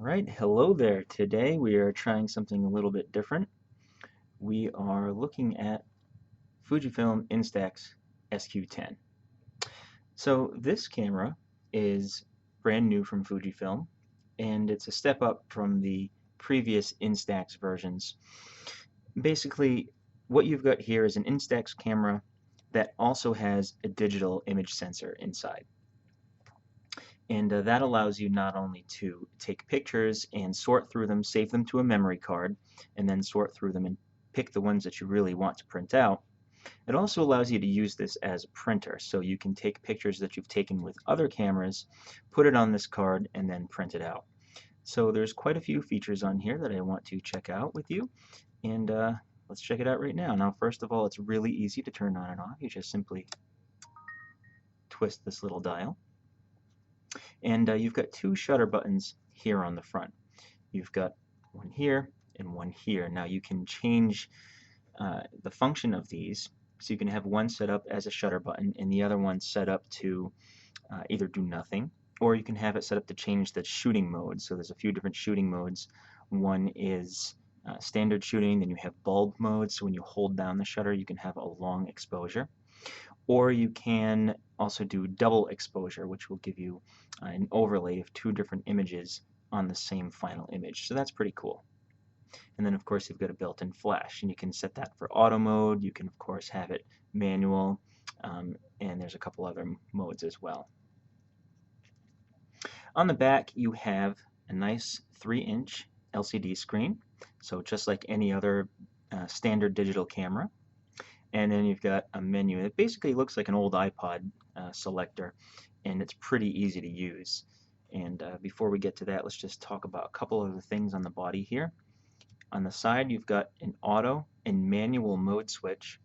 Alright, hello there. Today we are trying something a little bit different. We are looking at Fujifilm Instax SQ10. So this camera is brand new from Fujifilm, and it's a step up from the previous Instax versions. Basically, what you've got here is an Instax camera that also has a digital image sensor inside. And that allows you not only to take pictures and sort through them, save them to a memory card, and then sort through them and pick the ones that you really want to print out. It also allows you to use this as a printer, so you can take pictures that you've taken with other cameras, put it on this card, and then print it out. So there's quite a few features on here that I want to check out with you, and let's check it out right now. Now, first of all, it's really easy to turn on and off. You just simply twist this little dial. And you've got two shutter buttons here on the front. You've got one here and one here. Now you can change the function of these, so you can have one set up as a shutter button and the other one set up to either do nothing, or you can have it set up to change the shooting mode. So there's a few different shooting modes. One is standard shooting, then you have bulb mode, so when you hold down the shutter you can have a long exposure. Or you can also do double exposure, which will give you an overlay of two different images on the same final image. So that's pretty cool. And then of course you've got a built-in flash, and you can set that for auto mode. You can of course have it manual, and there's a couple other modes as well. On the back you have a nice 3-inch LCD screen, so just like any other standard digital camera. And then you've got a menu. It basically looks like an old iPod selector, and it's pretty easy to use. And before we get to that, let's just talk about a couple of the things on the body here. On the side, you've got an auto and manual mode switch,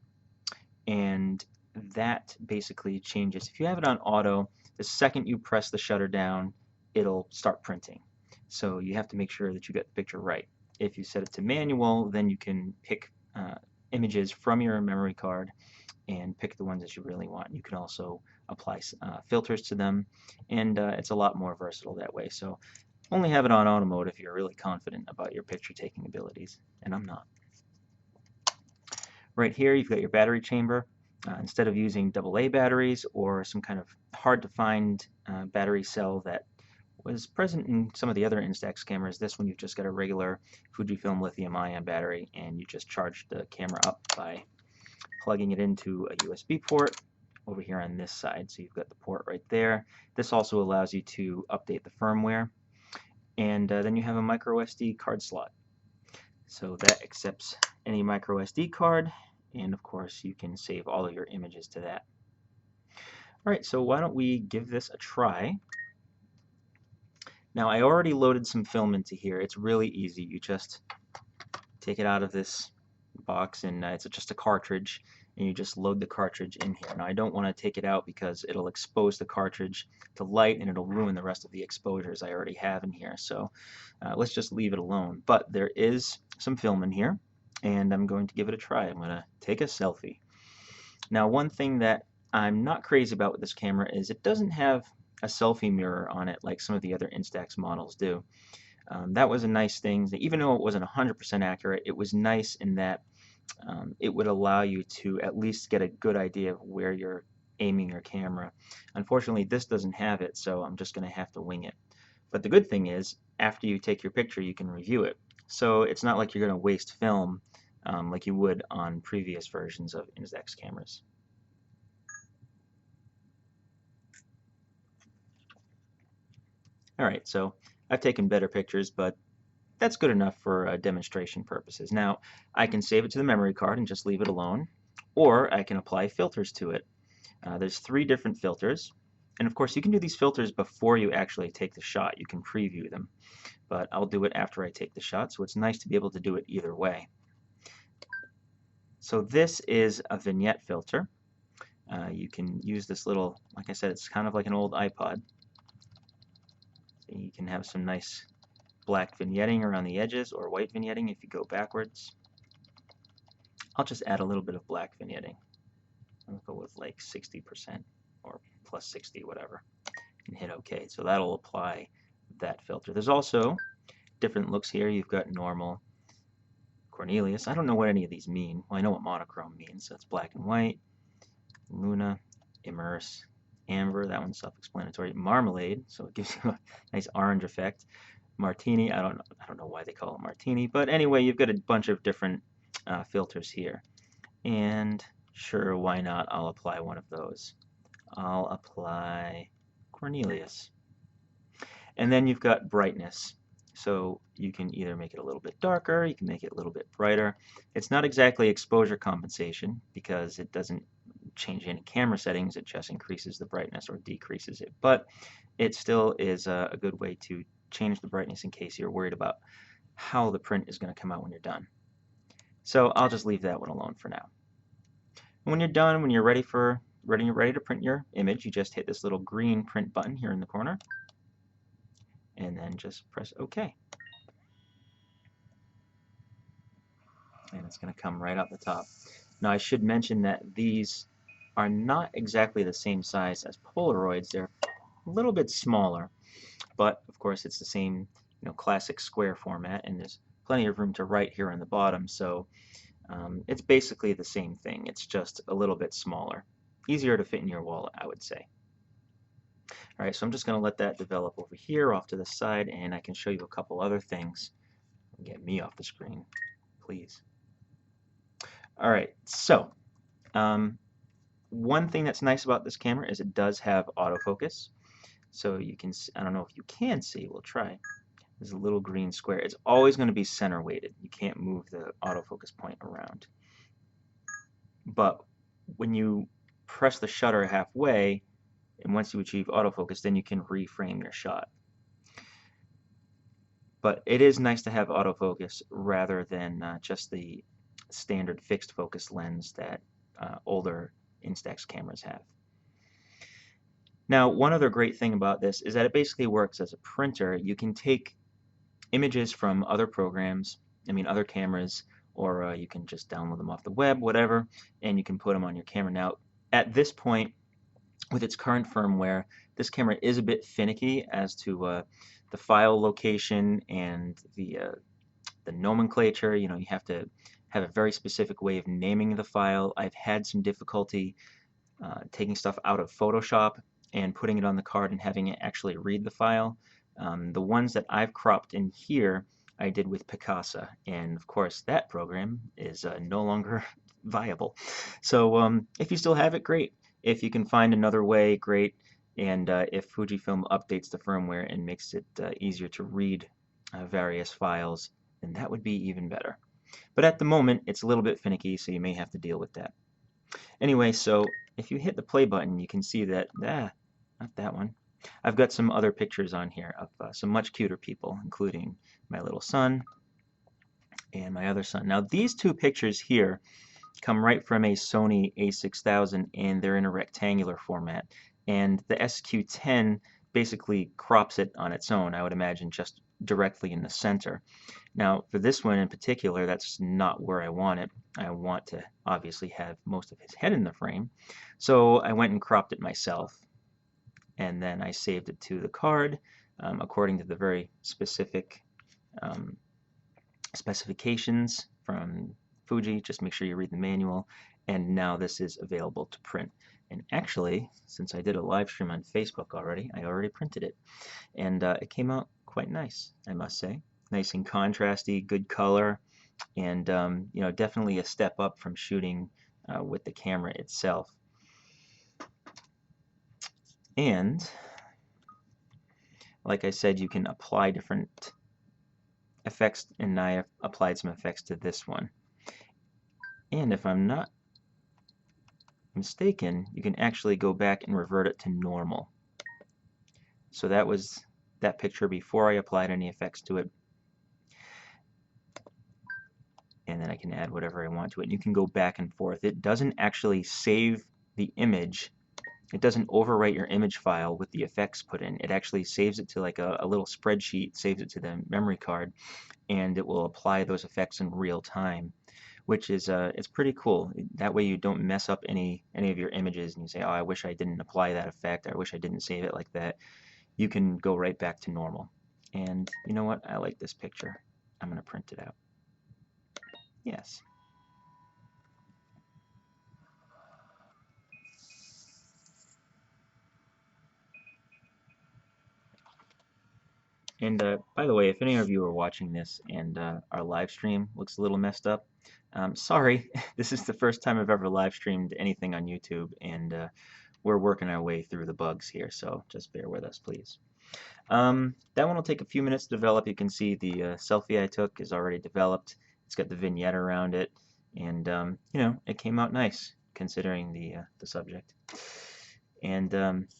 and that basically changes. If you have it on auto, the second you press the shutter down, it'll start printing. So you have to make sure that you get the picture right. If you set it to manual, then you can pick images from your memory card and pick the ones that you really want. You can also apply filters to them, and it's a lot more versatile that way. So only have it on auto mode if you're really confident about your picture taking abilities, and I'm not. Right here you've got your battery chamber. Instead of using AA batteries or some kind of hard to find battery cell that was present in some of the other Instax cameras, this one you've just got a regular Fujifilm lithium-ion battery, and you just charge the camera up by plugging it into a USB port over here on this side. So you've got the port right there. This also allows you to update the firmware, and then you have a micro SD card slot. So that accepts any micro SD card, and of course you can save all of your images to that. Alright, so why don't we give this a try. Now I already loaded some film into here. It's really easy. You just take it out of this box, and it's just a cartridge, and you just load the cartridge in here. Now I don't want to take it out because it'll expose the cartridge to light and it'll ruin the rest of the exposures I already have in here. So let's just leave it alone. But there is some film in here, and I'm going to give it a try. I'm going to take a selfie. Now one thing that I'm not crazy about with this camera is it doesn't have a selfie mirror on it like some of the other Instax models do. That was a nice thing. Even though it wasn't 100% accurate, it was nice in that it would allow you to at least get a good idea of where you're aiming your camera. Unfortunately, this doesn't have it, so I'm just going to have to wing it. But the good thing is, after you take your picture, you can review it. So it's not like you're going to waste film like you would on previous versions of Instax cameras. Alright, so I've taken better pictures, but that's good enough for demonstration purposes. Now, I can save it to the memory card and just leave it alone, or I can apply filters to it. There's 3 different filters, and of course you can do these filters before you actually take the shot. You can preview them, but I'll do it after I take the shot, so it's nice to be able to do it either way. So this is a vignette filter. You can use this little, like I said, it's kind of like an old iPod. You can have some nice black vignetting around the edges, or white vignetting if you go backwards. I'll just add a little bit of black vignetting. I'll go with like 60% or plus 60, whatever, and hit OK. So that'll apply that filter. There's also different looks here. You've got normal, Cornelius. I don't know what any of these mean. Well, I know what monochrome means. That's black and white. Luna, immerse, amber. That one's self-explanatory. Marmalade, so it gives you a nice orange effect. Martini. I don't know why they call it martini, but anyway, you've got a bunch of different filters here. And sure, why not? I'll apply one of those. I'll apply Cornelius. And then you've got brightness. So you can either make it a little bit darker, you can make it a little bit brighter. It's not exactly exposure compensation because it doesn't change any camera settings, it just increases the brightness or decreases it. But it still is a good way to change the brightness in case you're worried about how the print is going to come out when you're done. So I'll just leave that one alone for now. And when you're done, when you're ready to print your image, you just hit this little green print button here in the corner, and then just press OK. And it's going to come right out the top. Now I should mention that these are not exactly the same size as Polaroids. They're a little bit smaller, but of course it's the same, classic square format, and there's plenty of room to write here on the bottom, so it's basically the same thing. It's just a little bit smaller. Easier to fit in your wallet, I would say. Alright, so I'm just going to let that develop over here off to the side, and I can show you a couple other things. Get me off the screen, please. Alright, so one thing that's nice about this camera is it does have autofocus. So you can, I don't know if you can see, we'll try. There's a little green square. It's always going to be center weighted. You can't move the autofocus point around. But when you press the shutter halfway, and once you achieve autofocus, then you can reframe your shot. But it is nice to have autofocus rather than just the standard fixed focus lens that older Instax cameras have. Now, one other great thing about this is that it basically works as a printer. You can take images from other programs, other cameras, or you can just download them off the web, whatever, and you can put them on your camera. Now, at this point, with its current firmware, this camera is a bit finicky as to the file location and the nomenclature. You have to have a very specific way of naming the file. I've had some difficulty taking stuff out of Photoshop and putting it on the card and having it actually read the file. The ones that I've cropped in here I did with Picasa, and of course that program is no longer viable. So if you still have it, great. If you can find another way, great. And if Fujifilm updates the firmware and makes it easier to read various files, then that would be even better. But at the moment it's a little bit finicky, so you may have to deal with that. Anyway, so if you hit the play button, you can see that, not that one. I've got some other pictures on here of some much cuter people, including my little son and my other son. Now these two pictures here come right from a Sony a6000, and they're in a rectangular format. And the SQ10 basically crops it on its own, I would imagine, just directly in the center. Now for this one in particular, that's not where I want it. I want to obviously have most of his head in the frame. So I went and cropped it myself, and then I saved it to the card according to the very specific specifications from Fuji. Just make sure you read the manual, and now this is available to print. And actually, since I did a live stream on Facebook already, I already printed it, and it came out quite nice, I must say. Nice and contrasty, good color, and definitely a step up from shooting with the camera itself. And like I said, you can apply different effects, and I applied some effects to this one. And if I'm not mistaken, you can actually go back and revert it to normal. So that was that picture before I applied any effects to it. And then I can add whatever I want to it. And you can go back and forth. It doesn't actually save the image. It doesn't overwrite your image file with the effects put in. It actually saves it to like a little spreadsheet, saves it to the memory card, and it will apply those effects in real time, which is it's pretty cool. That way you don't mess up any of your images and you say, oh, I wish I didn't apply that effect, I wish I didn't save it like that. You can go right back to normal. And you know what? I like this picture. I'm going to print it out. Yes. And by the way, if any of you are watching this and our live stream looks a little messed up, sorry. This is the first time I've ever live streamed anything on YouTube, and we're working our way through the bugs here, so just bear with us, please. That one will take a few minutes to develop. You can see the selfie I took is already developed. It's got the vignette around it, and you know, it came out nice considering the subject. And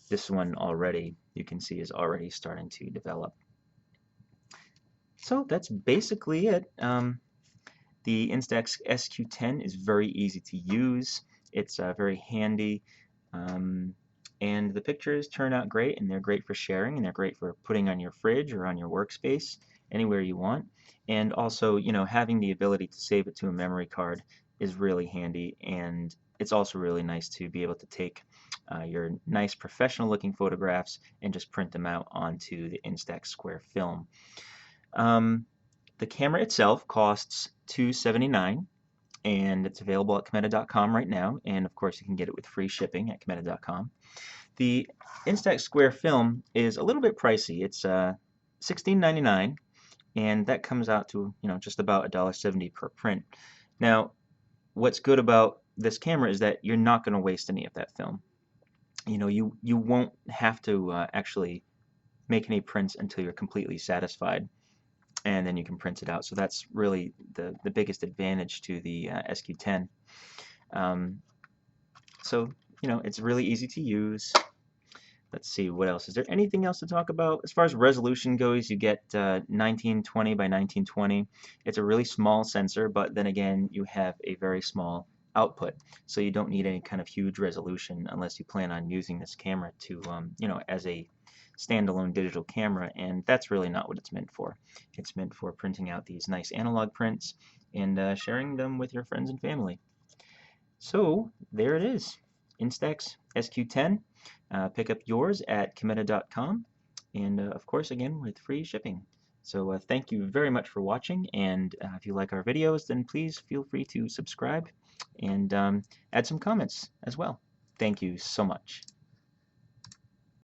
this one already, you can see, is already starting to develop. So that's basically it. The Instax SQ10 is very easy to use. It's very handy. And the pictures turn out great, and they're great for sharing, and they're great for putting on your fridge or on your workspace, anywhere you want. And also, you know, having the ability to save it to a memory card is really handy, and it's also really nice to be able to take your nice professional looking photographs and just print them out onto the Instax Square film. The camera itself costs $279, and it's available at Cameta.com right now, and of course you can get it with free shipping at Cameta.com. The Instax Square film is a little bit pricey. It's $16.99, and that comes out to, you know, just about $1.70 per print. Now, what's good about this camera is that you're not going to waste any of that film. You know, you won't have to actually make any prints until you're completely satisfied, and then you can print it out. So that's really the biggest advantage to the SQ10. So, you know, it's really easy to use. Let's see, what else? Is there anything else to talk about? As far as resolution goes, you get 1920 by 1920. It's a really small sensor, but then again, you have a very small output. So you don't need any kind of huge resolution unless you plan on using this camera to, you know, as a standalone digital camera, and that's really not what it's meant for. It's meant for printing out these nice analog prints and sharing them with your friends and family. So there it is, Instax SQ10. Pick up yours at Cameta.com, and of course, again, with free shipping. So thank you very much for watching, and if you like our videos, then please feel free to subscribe and add some comments as well. Thank you so much.